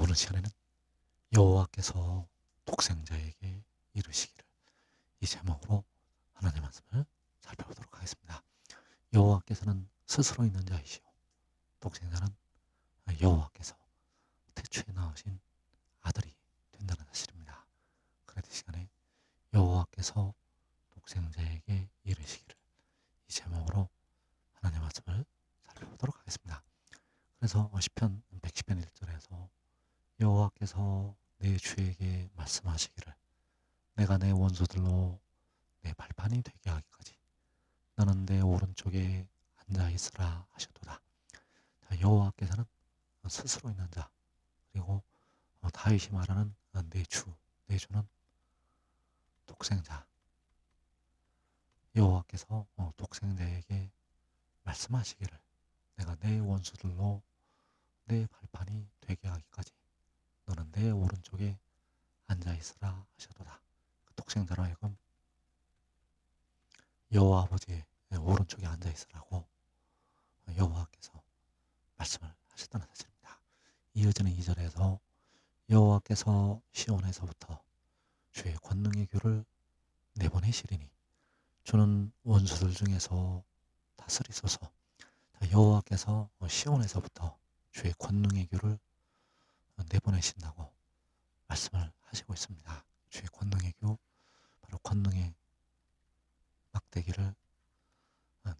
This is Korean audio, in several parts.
이번 시간에는 여호와께서 독생자에게 이르시기를, 이 제목으로 하나님의 말씀을 살펴보도록 하겠습니다. 여호와께서는 스스로 있는 자이시오, 독생자는 여호와께서 태초에 낳으신 아들이 된다는 사실입니다. 그래도 이 시간에 여호와께서 독생자에게 이르시기를, 이 제목으로 하나님의 말씀을 살펴보도록 하겠습니다. 그래서 시편 110편 1절에서 여호와께서 내 주에게 말씀하시기를, 내가 내 원수들로 내 발판이 되게 하기까지 너는 내 오른쪽에 앉아있으라 하셨도다. 여호와께서는 스스로 있는 자, 그리고 다윗이 말하는 내 주, 내 주는 독생자, 여호와께서 독생자에게 말씀하시기를, 내가 내 원수들로 내 발판이 되게 하기까지 너는 내 오른쪽에 앉아있으라 하셨도다. 그 독생자로 하여금 여호와 아버지의 오른쪽에 앉아있으라고 여호와께서 말씀을 하셨다는 사실입니다. 이어지는 2절에서 여호와께서 시온에서부터 주의 권능의 규를 내보내시리니 주는 원수들 중에서 다스리소서. 여호와께서 시온에서부터 주의 권능의 규를 내보내신다고 말씀을 하시고 있습니다. 주의 권능의 규, 바로 권능의 막대기를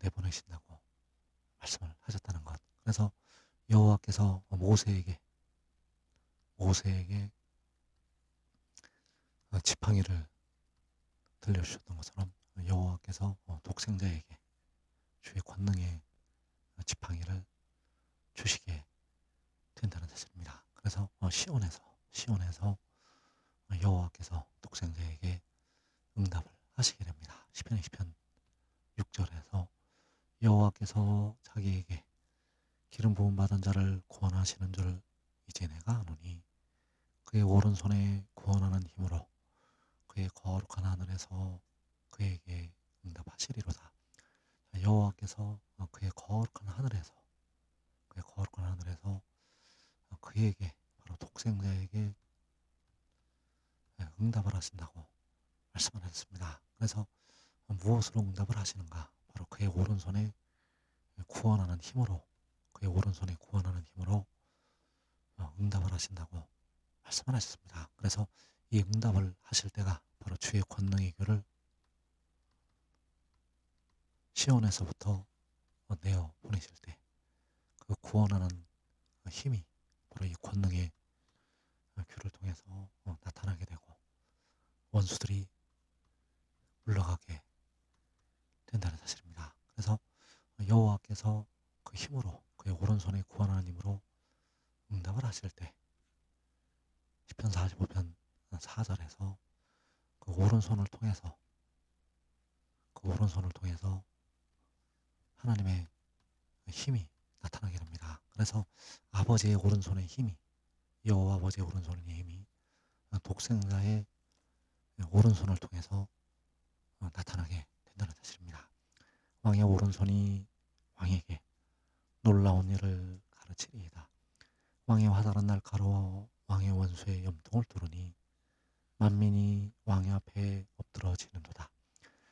내보내신다고 말씀을 하셨다는 것. 그래서 여호와께서 모세에게 지팡이를 들려주셨던 것처럼 여호와께서 독생자에게 주의 권능의 지팡이를 주시게 된다는 사실입니다. 그래서 시온에서 여호와께서 독생자에게 응답을 하시게 됩니다. 시편 20편 6절에서 여호와께서 자기에게 기름 부음 받은 자를 구원하시는 줄 이제 내가 아노니 그의 오른손에 구원하는 힘으로 그의 거룩한 하늘에서 그에게 응답하시리로다. 여호와께서 그의 거룩한 하늘에서 그에게, 바로 독생자에게 응답을 하신다고 말씀을 하셨습니다. 그래서 무엇으로 응답을 하시는가? 바로 그의 오른손에 구원하는 힘으로, 응답을 하신다고 말씀을 하셨습니다. 그래서 이 응답을 하실 때가 바로 주의 권능의 규를 시온에서부터 내어 보내실 때, 그 구원하는 힘이 바로 이 권능의 규를 통해서 나타나게 되고 원수들이 물러가게 된다는 사실입니다. 그래서 여호와께서 그 힘으로, 그의 오른손에 구원하는 힘으로 응답을 하실 때, 시편 45편 4절에서 그 오른손을 통해서 하나님의 힘이 나타나게 됩니다. 그래서 아버지의 오른손의 힘이, 여호와 아버지의 오른손의 힘이 독생자의 오른손을 통해서 나타나게 된다는 사실입니다. 왕의 오른손이 왕에게 놀라운 일을 가르치리이다. 왕의 화살은 날카로워 왕의 원수의 염통을 뚫으니 만민이 왕의 앞에 엎드러지는도다.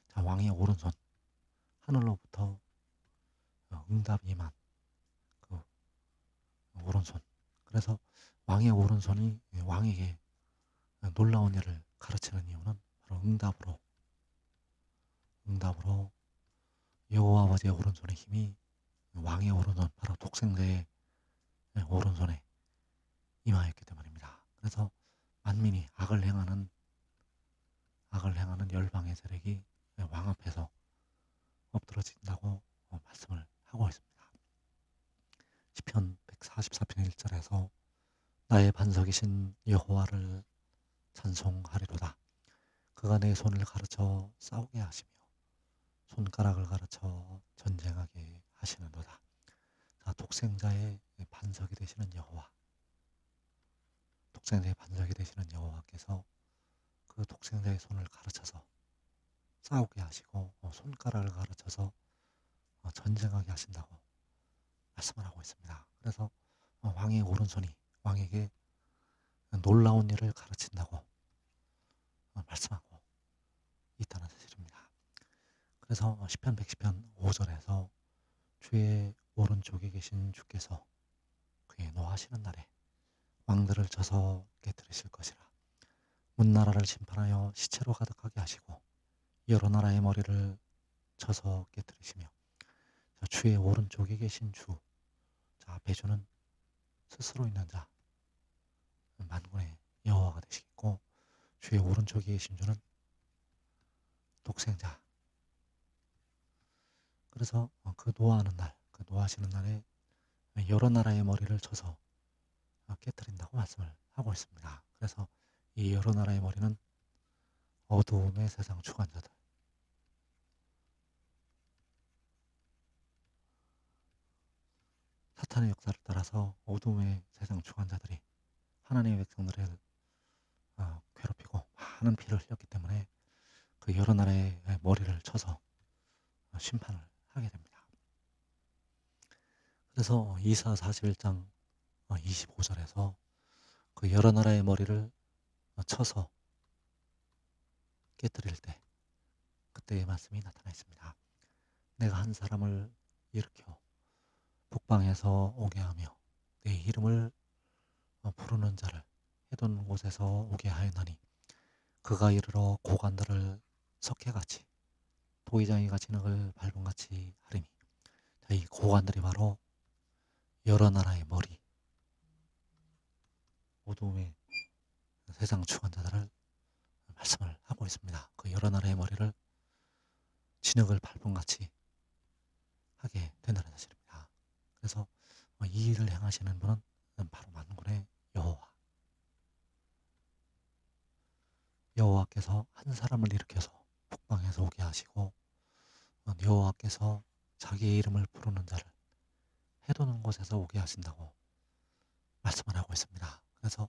자, 왕의 오른손, 하늘로부터 응답이 임한 그 오른손. 그래서 왕의 오른손이 왕에게 놀라운 일을 가르치는 이유는 바로 응답으로 여호와 아버지의 오른손의 힘이 왕의 오른손, 바로 독생자의 오른손에 임하였기 때문입니다. 그래서 만민이 악을 행하는 열방의 세력이 왕 앞에서 엎드러진다고 말씀을 하고 있습니다. 시편 144편 1절에서 나의 반석이신 여호와를 찬송하리로다. 그가 내 손을 가르쳐 싸우게 하시며 손가락을 가르쳐 전쟁하게 하시는도다. 자, 독생자의 반석이 되시는 여호와께서 그 독생자의 손을 가르쳐서 싸우게 하시고 손가락을 가르쳐서 전쟁하게 하신다고 말씀을 하고 있습니다. 그래서 왕의 오른손이 왕에게 놀라운 일을 가르친다고 말씀하고 있다는 사실입니다. 그래서 시편 110편 5절에서 주의 오른쪽에 계신 주께서 그의 노하시는 날에 왕들을 쳐서 깨뜨리실 것이라. 문나라를 심판하여 시체로 가득하게 하시고 여러 나라의 머리를 쳐서 깨뜨리시며. 자, 주의 오른쪽에 계신 주. 자, 앞에 주는 스스로 있는 자, 만군의 여호와가 되시겠고, 주의 오른쪽에 계신 주는 독생자. 그래서 그 노하는 날, 그 노하시는 날에 여러 나라의 머리를 쳐서 깨뜨린다고 말씀을 하고 있습니다. 그래서 이 여러 나라의 머리는 어두움의 세상 주관자들, 사탄의 역사를 따라서 어두움의 세상 주관자들이 하나님의 백성들을 괴롭히고 많은 피를 흘렸기 때문에 그 여러 나라의 머리를 쳐서 심판을 하게 됩니다. 그래서 이사 41장 25절에서 그 여러 나라의 머리를 쳐서 깨뜨릴 때 그때의 말씀이 나타나 있습니다. 내가 한 사람을 일으켜 북방에서 오게 하며 내 이름을 부르는 자를 해둔 곳에서 오게 하였나니 그가 이르러 고관들을 석회같이 도기장이가 진흙을 밟음같이 하리니. 자, 이 고관들이 바로 여러 나라의 머리, 어두움의 세상 주관자들을 말씀을 하고 있습니다. 그 여러 나라의 머리를 진흙을 밟음같이 하게 된다는 사실입니다. 그래서 이 일을 행하시는 분은 바로 만군의 여호와께서 한 사람을 일으켜서 북방에서 오게 하시고 여호와께서 자기의 이름을 부르는 자를 해도는 곳에서 오게 하신다고 말씀을 하고 있습니다. 그래서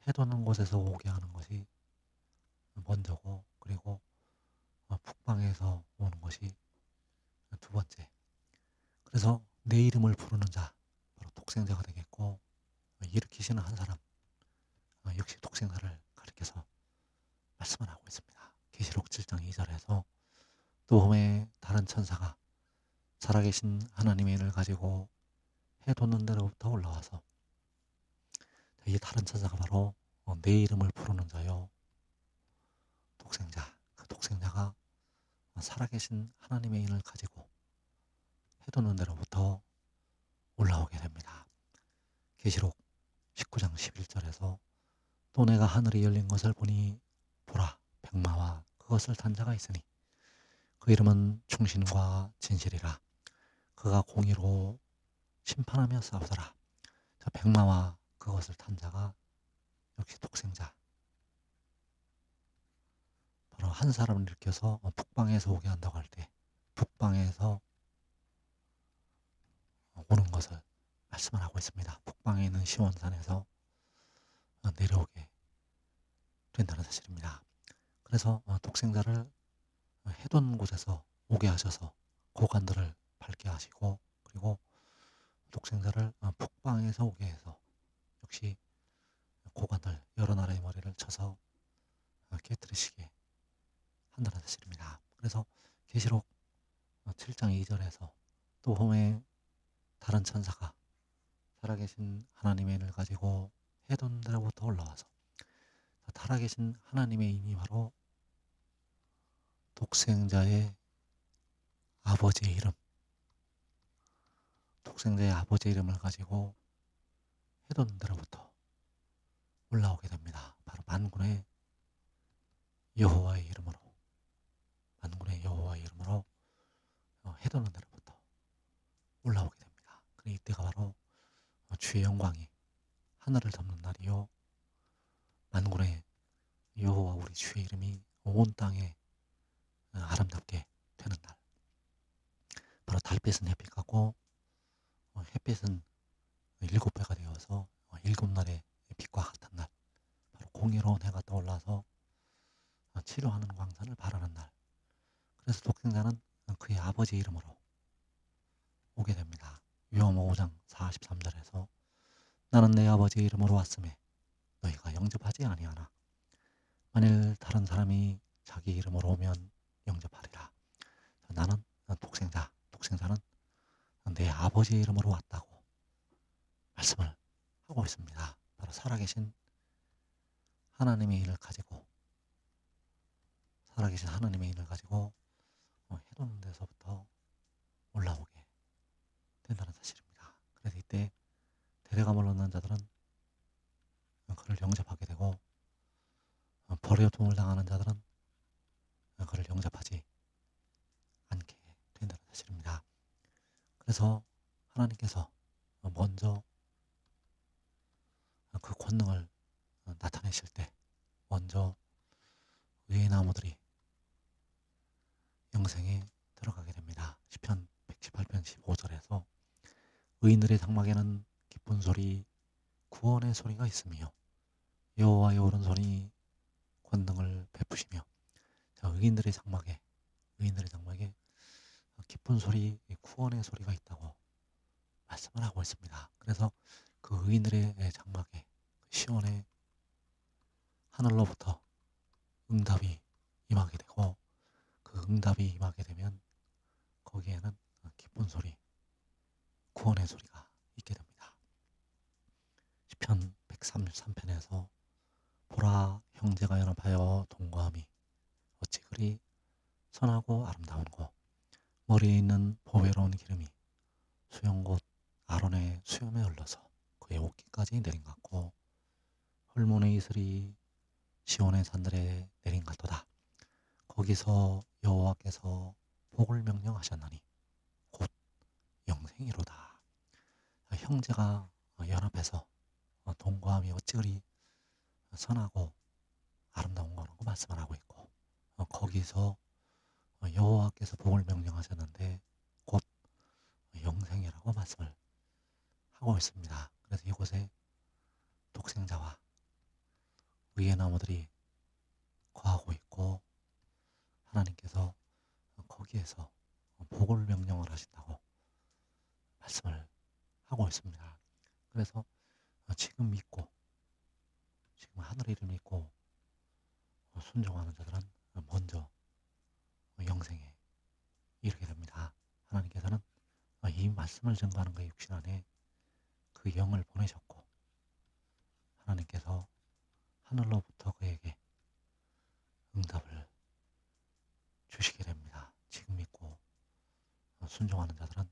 해도는 곳에서 오게 하는 것이 먼저고, 그리고 북방에서 오는 것이 두 번째. 그래서 내 이름을 부르는 자, 바로 독생자가 되겠고, 일으키시는 한 사람 역시 독생자를 가리켜서 말씀을 하고 있습니다. 계시록 7장 2절에서 또 홈에 다른 천사가 살아계신 하나님의 인을 가지고 해 돋는 데로부터 올라와서, 이 다른 천사가 바로 내 이름을 부르는 자요 독생자, 그 독생자가 살아계신 하나님의 인을 가지고 해 돋는 데로부터 올라오게 됩니다. 계시록 19장 11절에서 또 내가 하늘이 열린 것을 보니 보라, 백마와 그것을 탄 자가 있으니 그 이름은 충신과 진실이라. 그가 공의로 심판하며 싸우더라. 자, 백마와 그것을 탄 자가 역시 독생자, 바로 한 사람을 일으켜서 북방에서 오게 한다고 할 때 북방에서 오는 것을 말씀을 하고 있습니다. 북방에 있는 시원산에서 내려오게 된다는 사실입니다. 그래서 독생자를 해둔 곳에서 오게 하셔서 고관들을 밟게 하시고, 그리고 독생자를 북방에서 오게 해서 역시 고관들 여러 나라의 머리를 쳐서 깨뜨리시게 한다는 사실입니다. 그래서 계시록 7장 2절에서 또 홈에 다른 천사가 살아계신 하나님의 인을 가지고 해둔 데로부터 올라와서, 살아계신 하나님의 인이 바로 독생자의 아버지의 이름, 독생자의 아버지의 이름을 가지고 해둔 데로부터 올라오게 됩니다. 바로 만군의 여호와의 이름으로, 만군의 여호와의 이름으로 해두는 데로부터 올라오게 됩니다. 그리고 이때가 바로 주의 영광이 하늘을 덮는 날이요 만군의 여호와 우리 주의 이름이 온 땅에 아름답게 되는 날. 바로 달빛은 햇빛 같고 햇빛은 7배가 되어서 7날의 빛과 같은 날, 바로 공의로운 해가 떠올라서 치료하는 광선을 바라는 날. 그래서 독생자는 그의 아버지 이름으로 오게 됩니다. 요한복음 5장 43절에서 나는 내 아버지 이름으로 왔음에 너희가 영접하지 아니하나 만일 다른 사람이 자기 이름으로 오면 영접하리라. 나는 독생자는 내 아버지 이름으로 왔다고 말씀을 하고 있습니다. 바로 살아계신 하나님의 인을 가지고 해놓는 데서부터 올라오게 된다는 사실입니다. 그래서 이때 데려감을 얻는 자들은 그를 영접하게 되고 버려둠을 당하는 자들은 그를 영접하지 않게 된다는 사실입니다. 그래서 하나님께서 먼저 그 권능을 나타내실 때 먼저 의의 나무들이 영생에 들어가게 됩니다. 시편 118편 15절에서 의인들의 장막에는 기쁜 소리 구원의 소리가 있으며 여호와의 오른손이 권능을 베푸시며 의인들의 장막에 기쁜 소리 구원의 소리가 있다고 말씀을 하고 있습니다. 그래서 그 의인들의 장막에 시온의 하늘로부터 응답이 임하게 되고 그 응답이 임하게 되면 거기에는 기쁜 소리 구원의 소리가 있게 됩니다. 시편 133편에서 보라 형제가 연합하여 동거함이 어찌 그리 선하고 아름다운고 머리에 있는 보배로운 기름이 수염곧 아론의 수염에 흘러서 그의 옷깃까지 내린 것 같고 헐몬의 이슬이 시온의 산들에 내린 것 같도다. 거기서 여호와께서 복을 명령하셨나니 곧 영생이로다. 형제가 연합해서 동거함이 어찌 그리 선하고 아름다운 거라고 말씀을 하고 있고 거기서 여호와께서 복을 명령하셨는데 곧 영생이라고 말씀을 하고 있습니다. 그래서 이곳에 독생자와 의의 나무들이 거하고 있고 하나님께서 거기에서 복을 명령을 하신다고 말씀을 하고 있습니다. 그래서 지금 하늘의 이름을 믿고 순종하는 자들은 먼저 영생에 이르게 됩니다. 하나님께서는 이 말씀을 증거하는 그 육신 안에 그 영을 보내셨고 하나님께서 하늘로부터 그에게 응답을 주시게 됩니다. 지금 믿고 순종하는 자들은